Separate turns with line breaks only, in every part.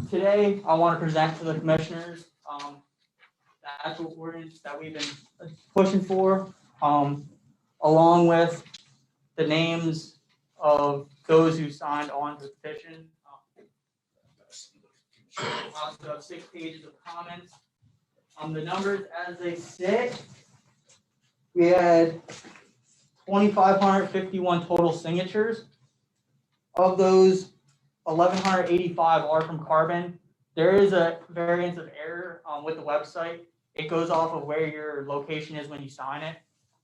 Today, I want to present to the commissioners the actual ordinance that we've been pushing for, along with the names of those who signed on to the petition. Also have 6 pages of comments. The numbers as they sit, we had 2,551 total signatures. Of those, 1,185 are from Carbon. There is a variance of error with the website. It goes off of where your location is when you sign it.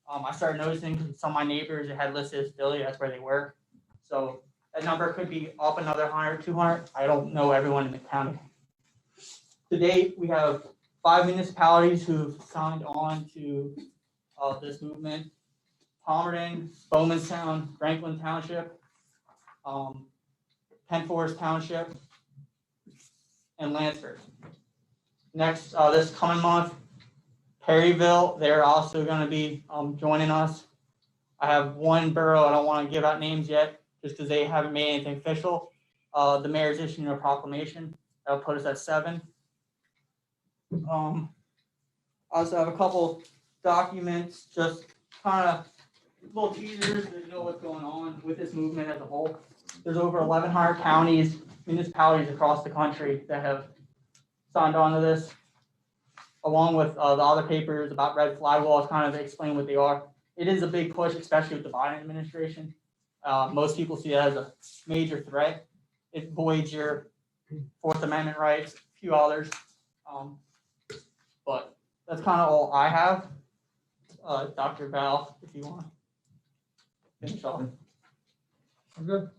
I started noticing because some of my neighbors, it had listed as Philly, that's where they work. So that number could be up another 100, 200. I don't know everyone in the county. To date, we have 5 municipalities who've signed on to this movement: Palmerton, Bowmanstown, Franklin Township, Penn Township, and Lansford. Next, this coming month, Perryville, they're also going to be joining us. I have one borough, I don't want to give out names yet, just because they haven't made anything official. The mayor's issuing a proclamation. That'll put us at 7. I also have a couple documents, just kind of little teasers to know what's going on with this movement as a whole. There's over 1,100 counties, municipalities across the country that have signed on to this, along with the other papers about red flag laws, kind of explain what they are. It is a big push, especially with the Biden administration. Most people see it as a major threat. It voids your Fourth Amendment rights, a few others. But that's kind of all I have. Dr. Val, if you want to finish off.
I'm good.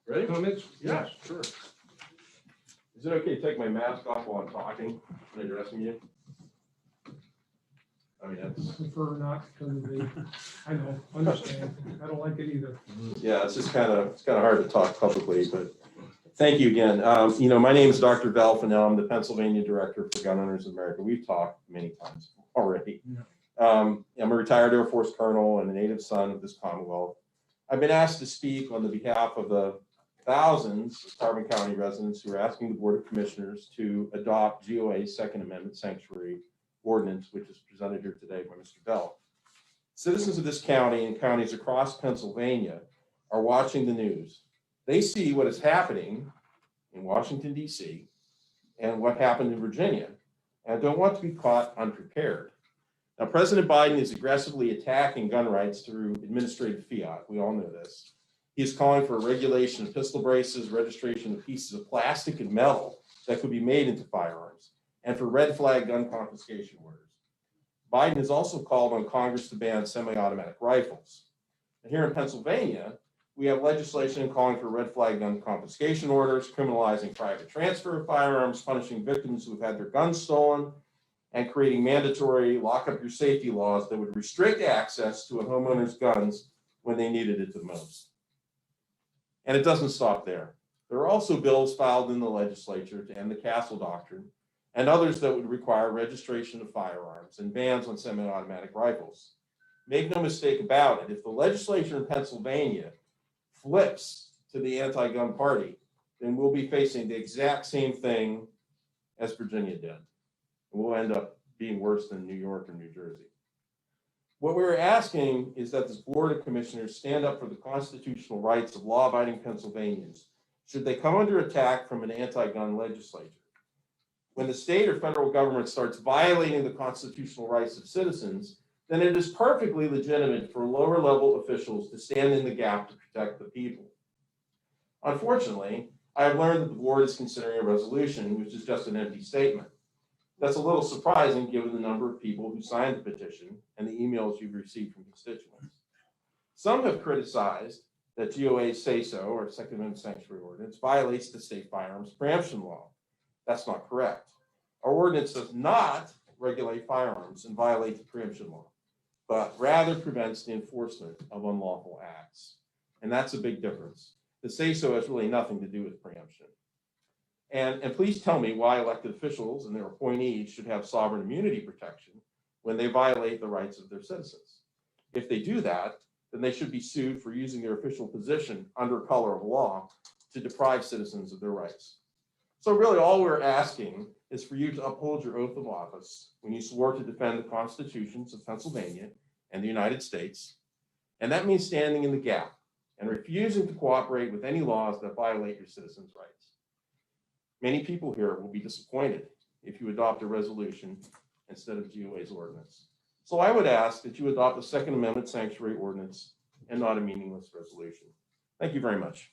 Ready?
Comments?
Yeah, sure. Is it okay to take my mask off while I'm talking and addressing you? I mean, that's.
I prefer not because of the, I know, understand. I don't like it either.
Yeah, it's just kind of hard to talk publicly, but thank you again. My name is Dr. Val Finnell. I'm the Pennsylvania Director for Gun Owners of America. We've talked many times already.
Yeah.
I'm a retired Air Force colonel and a native son of this Commonwealth. I've been asked to speak on the behalf of the thousands of Carbon County residents who are asking the Board of Commissioners to adopt GOA's Second Amendment Sanctuary Ordinance, which is presented here today by Mr. Bell. Citizens of this county and counties across Pennsylvania are watching the news. They see what is happening in Washington, D.C. and what happened in Virginia, and don't want to be caught unprepared. Now, President Biden is aggressively attacking gun rights through administrative fiat. We all know this. He is calling for a regulation of pistol braces, registration of pieces of plastic and metal that could be made into firearms, and for red flag gun confiscation orders. Biden has also called on Congress to ban semi-automatic rifles. And here in Pennsylvania, we have legislation calling for red flag gun confiscation orders, criminalizing private transfer of firearms, punishing victims who have had their guns stolen, and creating mandatory lock up your safety laws that would restrict access to a homeowner's guns when they needed it the most. And it doesn't stop there. There are also bills filed in the legislature to end the castle doctrine and others that would require registration of firearms and bans on semi-automatic rifles. Make no mistake about it, if the legislature in Pennsylvania flips to the anti-gun party, then we'll be facing the exact same thing as Virginia did. And we'll end up being worse than New York or New Jersey. What we're asking is that this Board of Commissioners stand up for the constitutional rights of law-abiding Pennsylvanians should they come under attack from an anti-gun legislature. When the state or federal government starts violating the constitutional rights of citizens, then it is perfectly legitimate for lower level officials to stand in the gap to protect the people. Unfortunately, I have learned that the board is considering a resolution, which is just an empty statement. That's a little surprising given the number of people who signed the petition and the emails you've received from constituents. Some have criticized that GOA's say-so, or Second Amendment Sanctuary Ordinance, violates the state firearms preemption law. That's not correct. Our ordinance does not regulate firearms and violate the preemption law, but rather prevents the enforcement of unlawful acts. And that's a big difference. The say-so has really nothing to do with preemption. And please tell me why elected officials and their appointees should have sovereign immunity protection when they violate the rights of their citizens. If they do that, then they should be sued for using their official position under color of law to deprive citizens of their rights. So really, all we're asking is for you to uphold your oath of office when you swore to defend the constitutions of Pennsylvania and the United States. And that means standing in the gap and refusing to cooperate with any laws that violate your citizens' rights. Many people here will be disappointed if you adopt a resolution instead of GOA's ordinance. So I would ask that you adopt the Second Amendment Sanctuary Ordinance and not a meaningless resolution. Thank you very much.